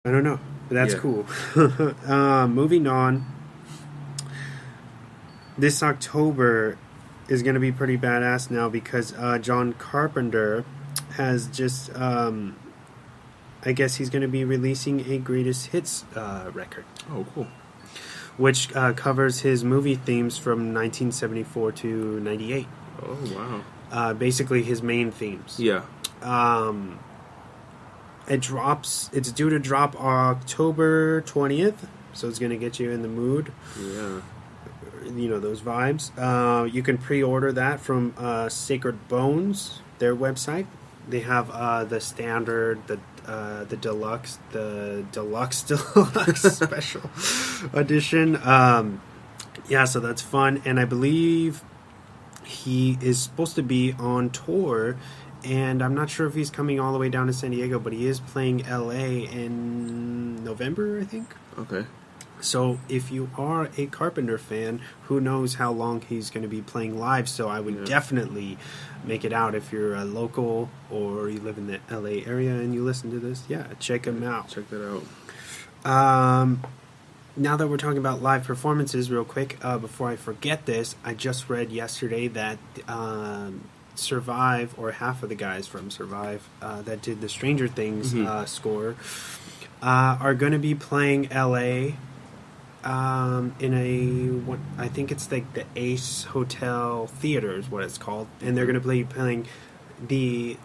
I don't know. That's Yeah. cool. Moving on. This October is going to be pretty badass now because John Carpenter has just, I guess he's going to be releasing a greatest hits record, Oh, cool. which covers his movie themes from 1974 to 98. Oh, wow. Basically, his main themes. Yeah. It's due to drop October 20th, so it's going to get you in the mood. Yeah. Those vibes. You can pre-order that from Sacred Bones, their website. They have the standard, the deluxe, deluxe special edition. Yeah, so that's fun, and I believe he is supposed to be on tour, and I'm not sure if he's coming all the way down to San Diego, but he is playing LA in November, I think. Okay. So if you are a Carpenter fan, who knows how long he's going to be playing live, so I would definitely make it out if you're a local or you live in the LA area and you listen to this. Yeah, check him out. Check that out. Now that we're talking about live performances real quick, before I forget this, I just read yesterday that Survive, or half of the guys from Survive that did the Stranger Things score, are going to be playing LA in I think it's like the Ace Hotel Theater is what it's called, and they're going to be playing the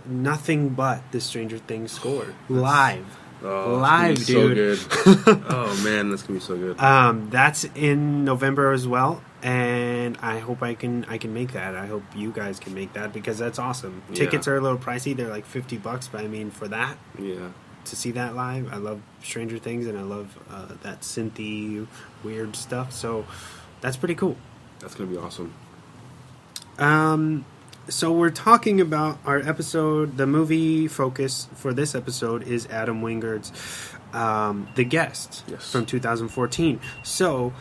nothing but the Stranger Things score live. Oh, Live, it's gonna be dude. So good. Oh man, that's gonna be so good. That's in November as well, and I hope I can make that. I hope you guys can make that because that's awesome. Yeah. Tickets are a little pricey; they're like $50, but I mean, for that, Yeah. to see that live, I love Stranger Things and I love that synthy weird stuff. So that's pretty cool. That's gonna be awesome. So we're talking about our episode. The movie focus for this episode is Adam Wingard's The Guest from 2014. So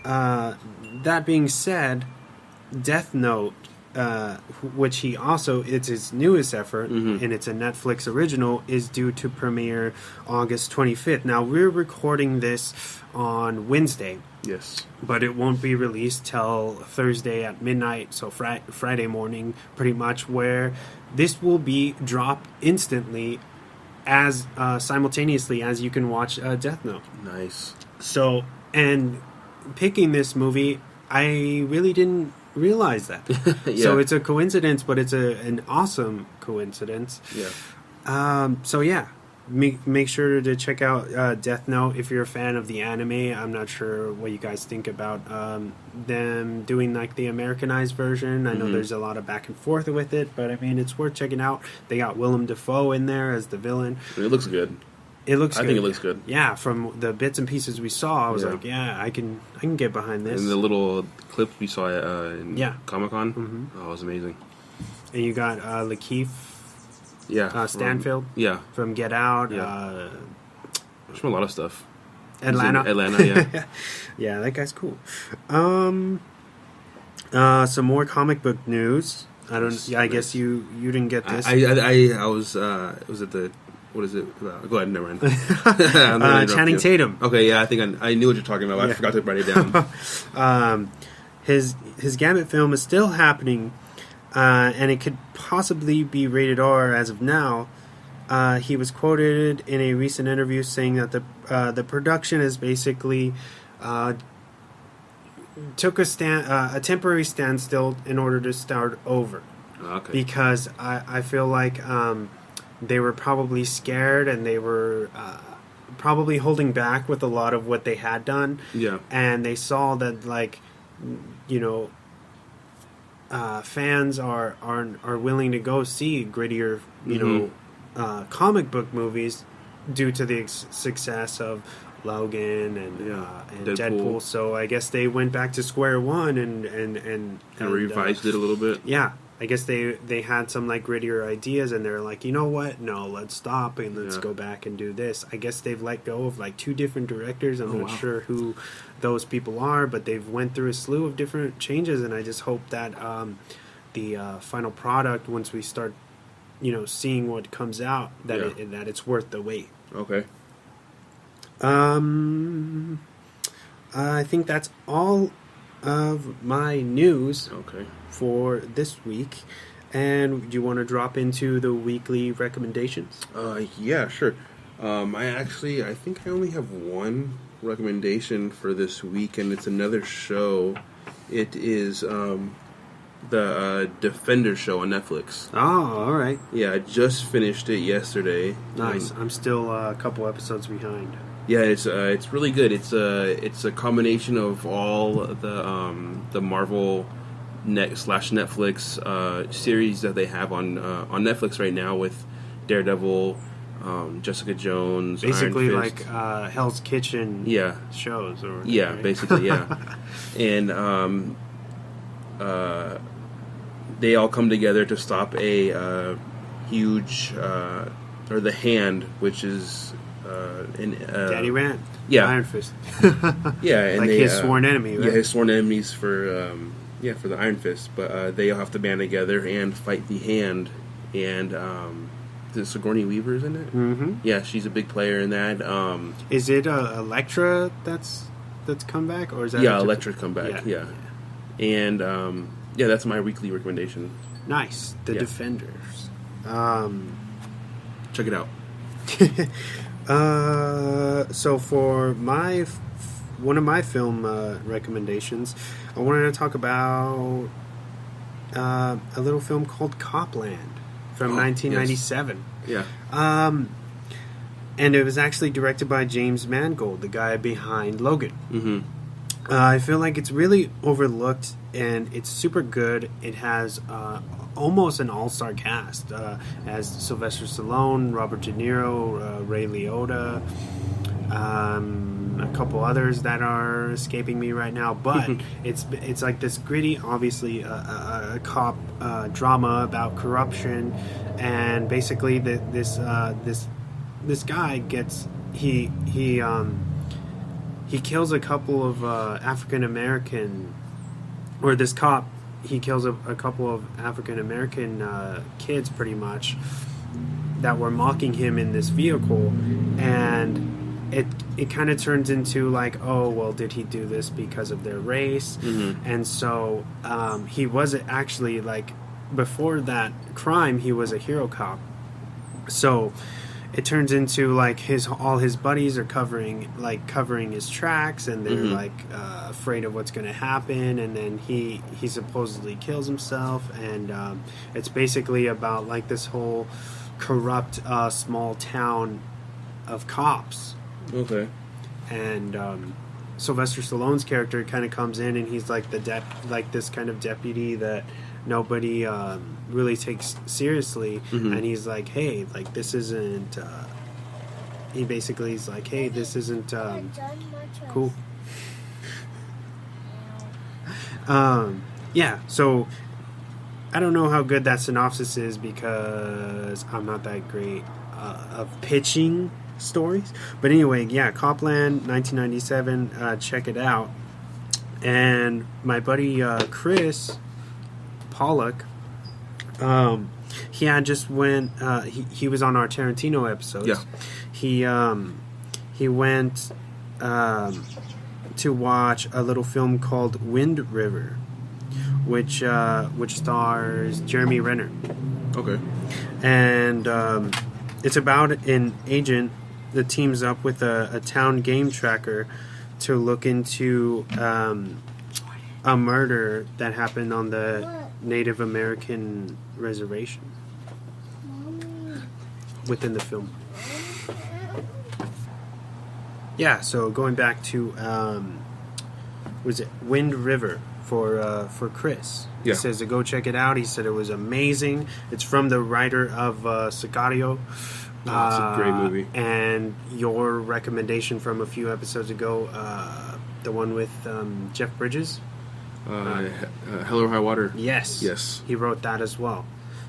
that being said, Death Note, which it's his newest effort, and it's a Netflix original, is due to premiere August 25th. Now, we're recording this on Wednesday. Yes. But it won't be released till Thursday at midnight, so Friday morning, pretty much, where this will be dropped instantly as simultaneously as you can watch Death Note. Nice. So, and picking this movie, I really didn't realize that. Yeah. So it's a coincidence, but it's an awesome coincidence. Yeah. So yeah, make sure to check out Death Note if you're a fan of the anime. I'm not sure what you guys think about them doing like the Americanized version. I know there's a lot of back and forth with it, but I mean, it's worth checking out. They got Willem Dafoe in there as the villain. It looks good. It looks. I think it looks good. Yeah, from the bits and pieces we saw, I was like, yeah, I can get behind this. And the little clips we saw in Comic-Con, oh, it was amazing. And you got Lakeith Stanfield from Get Out. Yeah. From a lot of stuff. Atlanta, yeah. Yeah, that guy's cool. Some more comic book news. I guess you didn't get this. I was it was at the, what is it about? Go ahead, never mind. Channing Tatum. Okay, yeah, I think I knew what you're talking about. I forgot to write it down. His Gambit film is still happening, and it could possibly be rated R as of now. He was quoted in a recent interview saying that the production is basically took a temporary standstill in order to start over. Okay. Because I feel like they were probably scared and they were probably holding back with a lot of what they had done. Yeah. And they saw that, like, fans are willing to go see grittier, comic book movies due to the success of Logan and Deadpool. So I guess they went back to square one and revised it a little bit. Yeah. I guess they had some like grittier ideas, and they're like, you know what? No, let's stop and let's go back and do this. I guess they've let go of like 2 different directors. I'm not sure who those people are, but they've went through a slew of different changes, and I just hope that the final product, once we start, seeing what comes out, that it's worth the wait. Okay. I think that's all of my news Okay. for this week. And do you want to drop into the weekly recommendations? Yeah, sure. I think I only have one recommendation for this week, and it's another show. It is the Defender show on Netflix. Oh, all right. Yeah, I just finished it yesterday. Nice. I'm still a couple episodes behind. Yeah, it's really good. It's a combination of all the Marvel Netflix series that they have on Netflix right now with Daredevil, Jessica Jones, Basically Iron Fist. like Hell's Kitchen shows. Or whatever, Yeah, right? basically, yeah. And they all come together to stop a huge, or the Hand, which is Daddy Rand. Yeah. Iron Fist. Yeah, and like they, his sworn enemy, right? Yeah, his sworn enemies for the Iron Fist. But they all have to band together and fight the Hand. And is Sigourney Weaver's in it? Mm-hmm. Yeah, she's a big player in that. Is it Elektra that's come back, or is that Elektra's come back. Yeah. And that's my weekly recommendation. Nice. The Defenders. Check it out. So for one of my film recommendations, I wanted to talk about a little film called Copland from 1997. Yes. Yeah. And it was actually directed by James Mangold, the guy behind Logan. Mm-hmm. I feel like it's really overlooked, and it's super good. It has almost an all-star cast, as Sylvester Stallone, Robert De Niro, Ray Liotta, a couple others that are escaping me right now. But it's like this gritty, obviously a cop drama about corruption, and basically this guy gets he kills a couple of African American, or this cop, he kills a couple of African American kids, pretty much, that were mocking him in this vehicle, and it kind of turns into like, oh, well, did he do this because of their race? Mm-hmm. And so he wasn't actually, like, before that crime, he was a hero cop. So it turns into like all his buddies are covering his tracks, and they're like afraid of what's going to happen, and then he supposedly kills himself, and it's basically about like this whole corrupt small town of cops. Okay. And Sylvester Stallone's character kind of comes in, and he's like this kind of deputy that nobody really takes seriously. Mm-hmm. And he's like, hey, like, this isn't he's like, hey, this isn't cool. So I don't know how good that synopsis is, because I'm not that great of pitching stories. But anyway, Copland, 1997, check it out. And my buddy Chris Pollock, he had just went. He was on our Tarantino episodes. Yeah. He went to watch a little film called Wind River, which stars Jeremy Renner. Okay. And it's about an agent that teams up with a town game tracker to look into a murder that happened on the Native American reservation within the film. Yeah, so going back to was it Wind River for Chris? Yeah. He says to go check it out. He said it was amazing. It's from the writer of Sicario. It's a great movie. And your recommendation from a few episodes ago, the one with Jeff Bridges. Hell or High Water. Yes. He wrote that as well.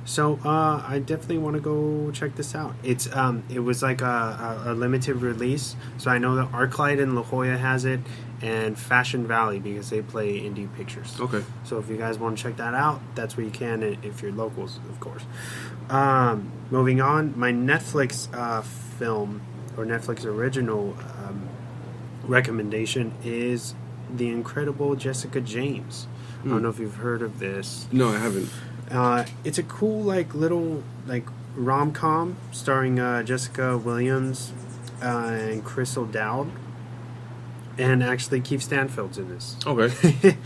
So I definitely want to go check this out. It's it was like a limited release. So I know that ArcLight in La Jolla has it, and Fashion Valley, because they play indie pictures. Okay. So if you guys want to check that out, that's where you can, if you're locals, of course. Moving on, my Netflix film, or Netflix original, recommendation is the incredible Jessica James. I don't know if you've heard of this. No, I haven't. It's a cool, little, rom-com starring Jessica Williams and Chris O'Dowd. And actually, Keith Stanfield's in this. Okay.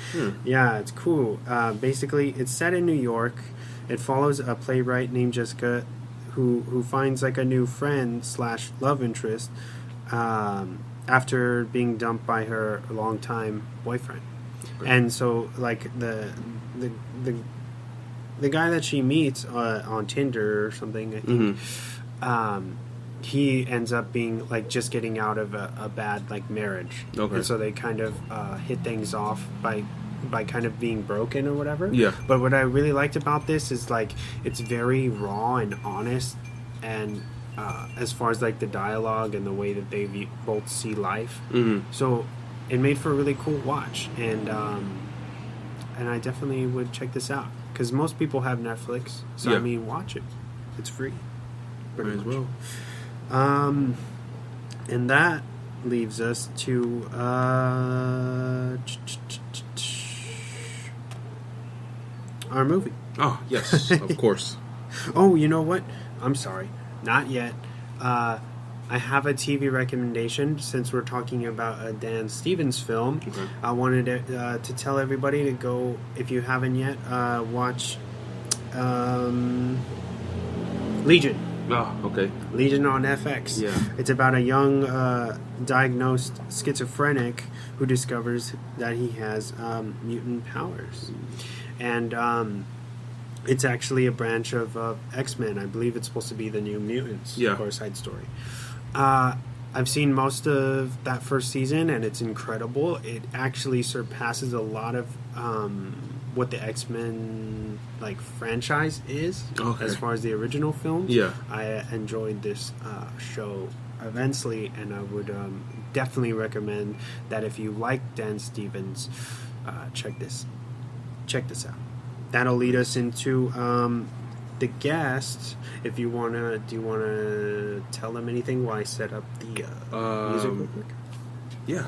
Yeah, it's cool. Basically, it's set in New York. It follows a playwright named Jessica who finds, a new friend / love interest after being dumped by her longtime boyfriend. Okay. And so, the guy that she meets on Tinder or something, I think, he ends up being just getting out of a bad marriage. Okay. And so they kind of hit things off by kind of being broken or whatever. Yeah. But what I really liked about this is it's very raw and honest, and as far as the dialogue and the way that they both see life. Mm-hmm. So it made for a really cool watch, and I definitely would check this out because most people have Netflix. So yeah. Watch it. It's free. Might as well. And that leaves us to our movie. Oh, yes, of course. Oh, you know what? I'm sorry. Not yet. I have a TV recommendation since we're talking about a Dan Stevens film. Okay. I wanted to tell everybody to go, if you haven't yet, watch Legion. Oh, okay. Legion on FX. Yeah. It's about a young diagnosed schizophrenic who discovers that he has mutant powers. And it's actually a branch of X-Men. I believe it's supposed to be the New Mutants. Yeah. Or side story. I've seen most of that first season, and it's incredible. It actually surpasses a lot of what the X-Men franchise is, okay, as far as the original films. Yeah. I enjoyed this show immensely, and I would definitely recommend that if you like Dan Stevens, check this out. That'll lead us into the guest. If you wanna, do you wanna tell them anything while I set up the music real quick? Yeah.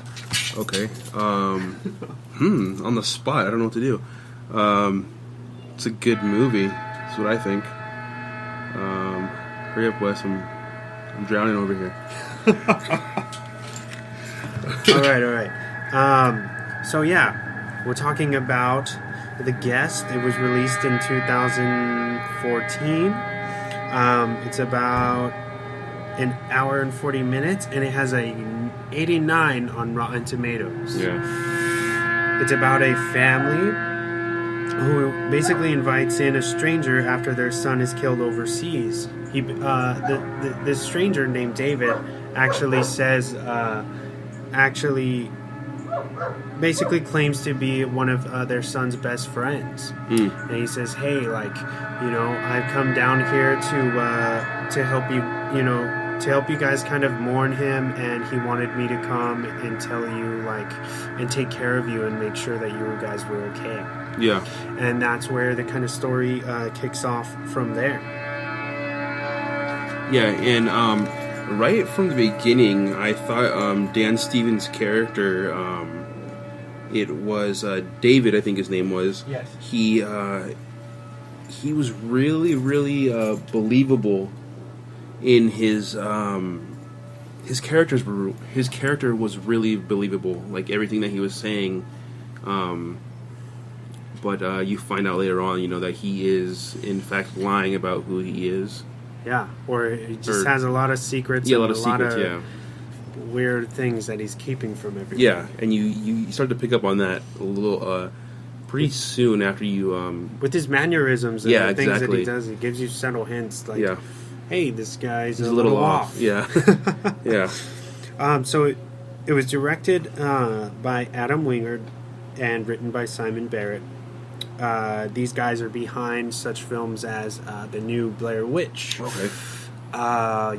Okay. On the spot, I don't know what to do. It's a good movie. That's what I think. Hurry up, Wes. I'm drowning over here. All right. So yeah, we're talking about The Guest. It was released in 2014. It's about an hour and 40 minutes, and it has a 89 on Rotten Tomatoes. Yeah. It's about a family who basically invites in a stranger after their son is killed overseas. This stranger named David actually says, basically claims to be one of their son's best friends. And he says, hey, I've come down here to help you, to help you guys kind of mourn him, and he wanted me to come and tell you, and take care of you and make sure that you guys were okay. Yeah. And that's where the kind of story kicks off from there. Yeah, and right from the beginning, I thought Dan Stevens' character, it was David, I think his name was. Yes. He was really, really believable in his characters. His character was really believable, everything that he was saying. But you find out later on, that he is in fact lying about who he is. Yeah, or he just has a lot of secrets. Yeah, a lot of secrets. Weird things that he's keeping from everybody. Yeah, and you start to pick up on that a little pretty soon after you with his mannerisms and the things exactly. that he does. He gives you subtle hints hey, this guy's a little off. Yeah. Yeah. So it was directed by Adam Wingard and written by Simon Barrett. These guys are behind such films as the new Blair Witch. Okay.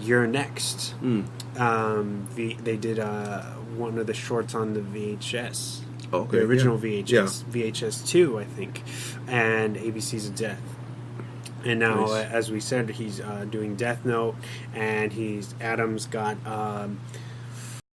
You're Next. They did one of the shorts on the VHS. Okay. The original VHS. Yeah. VHS 2, I think. And ABC's of Death. And now, as we said, he's doing Death Note, and Adam's got